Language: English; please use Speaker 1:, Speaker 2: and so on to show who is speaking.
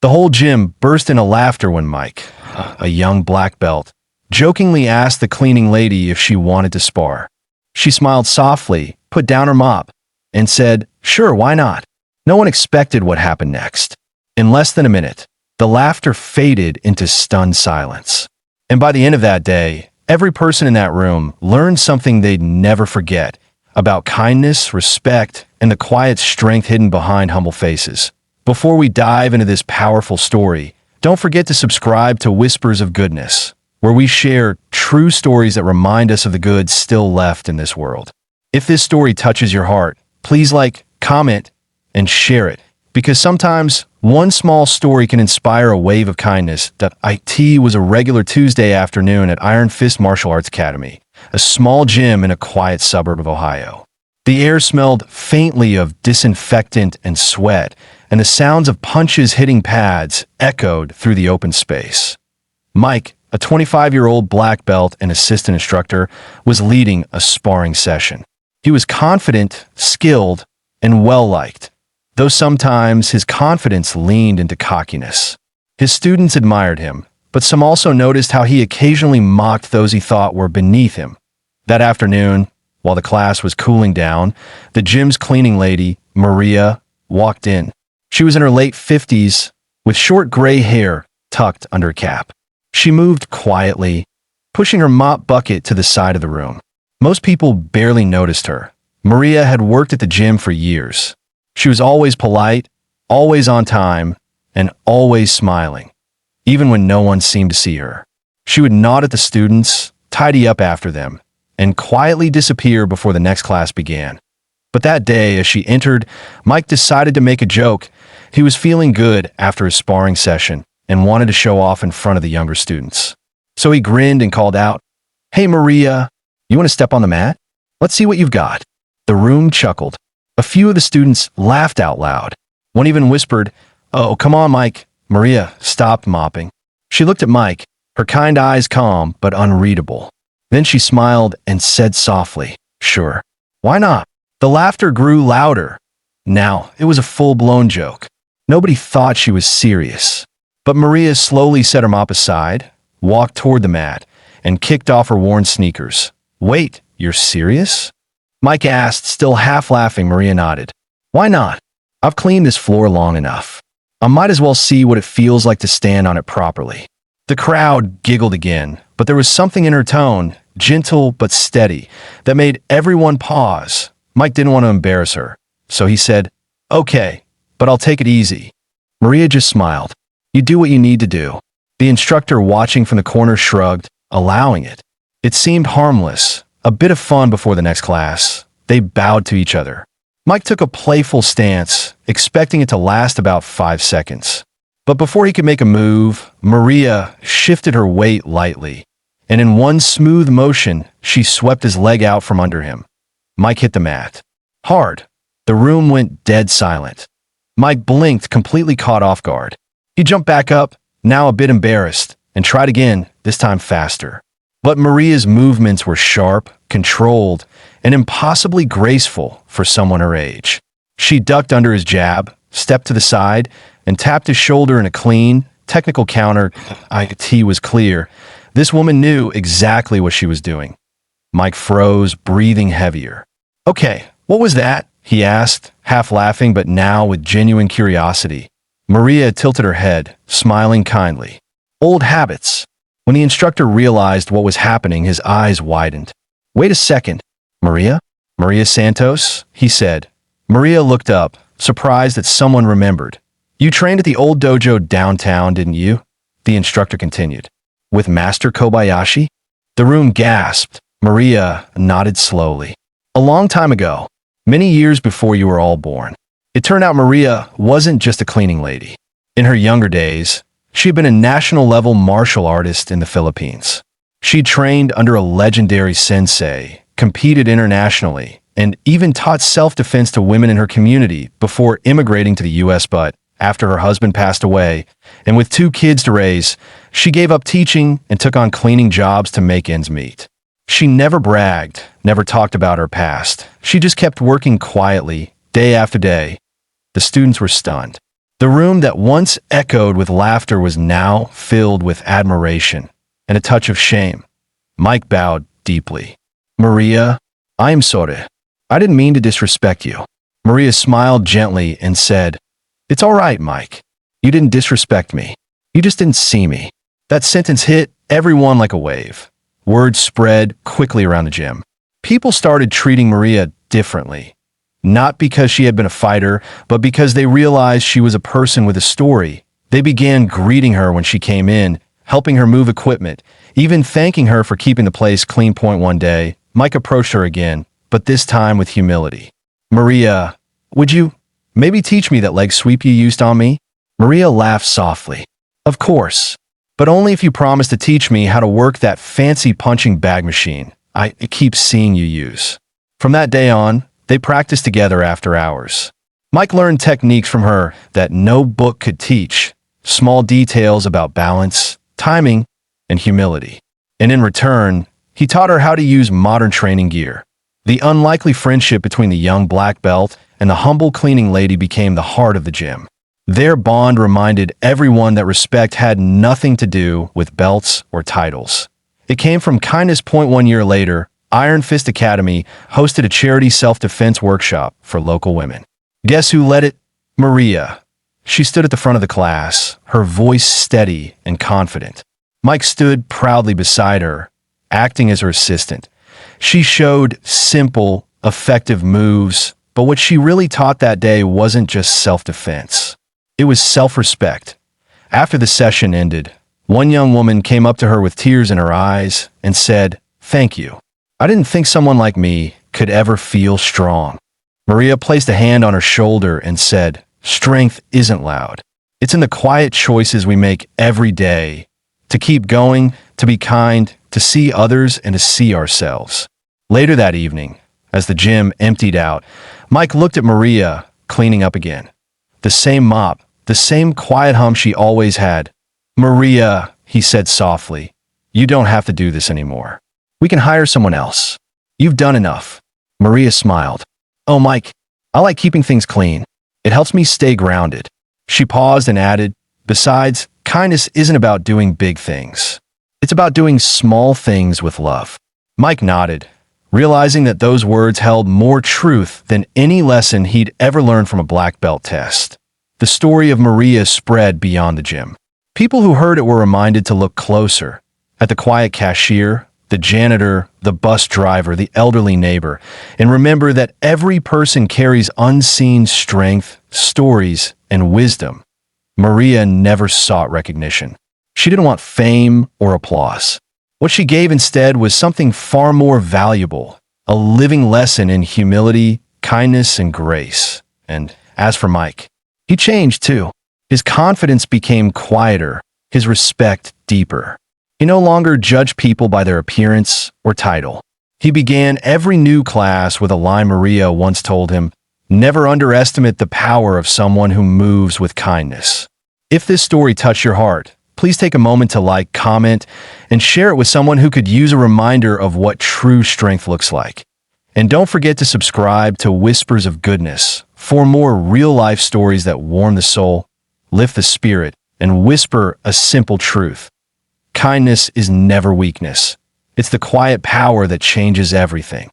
Speaker 1: The whole gym burst into laughter when Mike, a young black belt, jokingly asked the cleaning lady if she wanted to spar. She smiled softly, put down her mop, and said, "Sure, why not?" No one expected what happened next. In less than a minute, the laughter faded into stunned silence. And by the end of that day, every person in that room learned something they'd never forget about kindness, respect, and the quiet strength hidden behind humble faces. Before we dive into this powerful story, don't forget to subscribe to Whispers of Goodness, where we share true stories that remind us of the good still left in this world. If this story touches your heart, please like, comment, and share it, because sometimes one small story can inspire a wave of kindness. It was a regular Tuesday afternoon at Iron Fist Martial Arts Academy, a small gym in a quiet suburb of Ohio. The air smelled faintly of disinfectant and sweat, and the sounds of punches hitting pads echoed through the open space. Mike, a 25-year-old black belt and assistant instructor, was leading a sparring session. He was confident, skilled, and well-liked, though sometimes his confidence leaned into cockiness. His students admired him, but some also noticed how he occasionally mocked those he thought were beneath him. That afternoon, while the class was cooling down, the gym's cleaning lady, Maria, walked in. She was in her late 50s, with short gray hair tucked under a cap. She moved quietly, pushing her mop bucket to the side of the room. Most people barely noticed her. Maria had worked at the gym for years. She was always polite, always on time, and always smiling, even when no one seemed to see her. She would nod at the students, tidy up after them, and quietly disappear before the next class began. But that day, as she entered, Mike decided to make a joke. He was feeling good after his sparring session and wanted to show off in front of the younger students. So he grinned and called out, "Hey, Maria, you want to step on the mat? Let's see what you've got." The room chuckled. A few of the students laughed out loud. One even whispered, "Oh, come on, Mike." Maria stopped mopping. She looked at Mike, her kind eyes calm but unreadable. Then she smiled and said softly, "Sure, why not?" The laughter grew louder. Now it was a full-blown joke. Nobody thought she was serious. But Maria slowly set her mop aside, walked toward the mat, and kicked off her worn sneakers. "Wait, you're serious?" Mike asked, still half laughing. Maria nodded. "Why not? I've cleaned this floor long enough. I might as well see what it feels like to stand on it properly." The crowd giggled again, but there was something in her tone, gentle but steady, that made everyone pause. Mike didn't want to embarrass her, so he said, "Okay, but I'll take it easy." Maria just smiled. "You do what you need to do." The instructor watching from the corner shrugged, allowing it. It seemed harmless, a bit of fun before the next class. They bowed to each other. Mike took a playful stance, expecting it to last about 5 seconds. But before he could make a move, Maria shifted her weight lightly, and in one smooth motion, she swept his leg out from under him. Mike hit the mat. Hard. The room went dead silent. Mike blinked, completely caught off guard. He jumped back up, now a bit embarrassed, and tried again, this time faster. But Maria's movements were sharp, controlled, and impossibly graceful for someone her age. She ducked under his jab, stepped to the side, and tapped his shoulder in a clean, technical counter. It was clear. This woman knew exactly what she was doing. Mike froze, breathing heavier. "Okay, what was that?" he asked, half laughing but now with genuine curiosity. Maria tilted her head, smiling kindly. "Old habits." When the instructor realized what was happening, his eyes widened. "Wait a second, Maria? Maria Santos?" he said. Maria looked up, surprised that someone remembered. "You trained at the old dojo downtown, didn't you?" The instructor continued. "With Master Kobayashi?" The room gasped. Maria nodded slowly. "A long time ago, many years before you were all born." It turned out Maria wasn't just a cleaning lady. In her younger days, she had been a national-level martial artist in the Philippines. She trained under a legendary sensei, competed internationally, and even taught self-defense to women in her community before immigrating to the U.S. But after her husband passed away, and with 2 kids to raise, she gave up teaching and took on cleaning jobs to make ends meet. She never bragged, never talked about her past. She just kept working quietly, day after day. The students were stunned. The room that once echoed with laughter was now filled with admiration and a touch of shame. Mike bowed deeply. Maria, I'm sorry. I didn't mean to disrespect you. Maria smiled gently and said, It's all right, Mike. You didn't disrespect me. You just didn't see me. That sentence hit everyone like a wave. Word spread quickly around the gym. People started treating Maria differently. Not because she had been a fighter, but because they realized she was a person with a story. They began greeting her when she came in, helping her move equipment, even thanking her for keeping the place clean. One day, Mike approached her again, but this time with humility. Maria, would you maybe teach me that leg sweep you used on me? Maria laughed softly. Of course, but only if you promise to teach me how to work that fancy punching bag machine I keep seeing you use. From that day on, they practiced together after hours. Mike learned techniques from her that no book could teach, small details about balance, timing, and humility. And in return, he taught her how to use modern training gear. The unlikely friendship between the young black belt and the humble cleaning lady became the heart of the gym. Their bond reminded everyone that respect had nothing to do with belts or titles. It came from kindness. 1 year later, Iron Fist Academy hosted a charity self-defense workshop for local women. Guess who led it? Maria. She stood at the front of the class, her voice steady and confident. Mike stood proudly beside her, acting as her assistant. She showed simple, effective moves, but what she really taught that day wasn't just self-defense. It was self-respect. After the session ended, one young woman came up to her with tears in her eyes and said, "Thank you. I didn't think someone like me could ever feel strong." Maria placed a hand on her shoulder and said, "Strength isn't loud. It's in the quiet choices we make every day. To keep going, to be kind, to see others, and to see ourselves." Later that evening, as the gym emptied out, Mike looked at Maria, cleaning up again. The same mop, the same quiet hum she always had. "Maria," he said softly, "you don't have to do this anymore. We can hire someone else. You've done enough." Maria smiled. "Oh, Mike, I like keeping things clean. It helps me stay grounded." She paused and added, "Besides, kindness isn't about doing big things. It's about doing small things with love." Mike nodded, realizing that those words held more truth than any lesson he'd ever learned from a black belt test. The story of Maria spread beyond the gym. People who heard it were reminded to look closer at the quiet cashier, the janitor, the bus driver, the elderly neighbor, and remember that every person carries unseen strength, stories, and wisdom. Maria never sought recognition. She didn't want fame or applause. What she gave instead was something far more valuable, a living lesson in humility, kindness, and grace. And as for Mike, he changed too. His confidence became quieter, his respect deeper. He no longer judged people by their appearance or title. He began every new class with a line Maria once told him, "Never underestimate the power of someone who moves with kindness." If this story touched your heart, please take a moment to like, comment, and share it with someone who could use a reminder of what true strength looks like. And don't forget to subscribe to Whispers of Goodness for more real-life stories that warm the soul, lift the spirit, and whisper a simple truth. Kindness is never weakness. It's the quiet power that changes everything.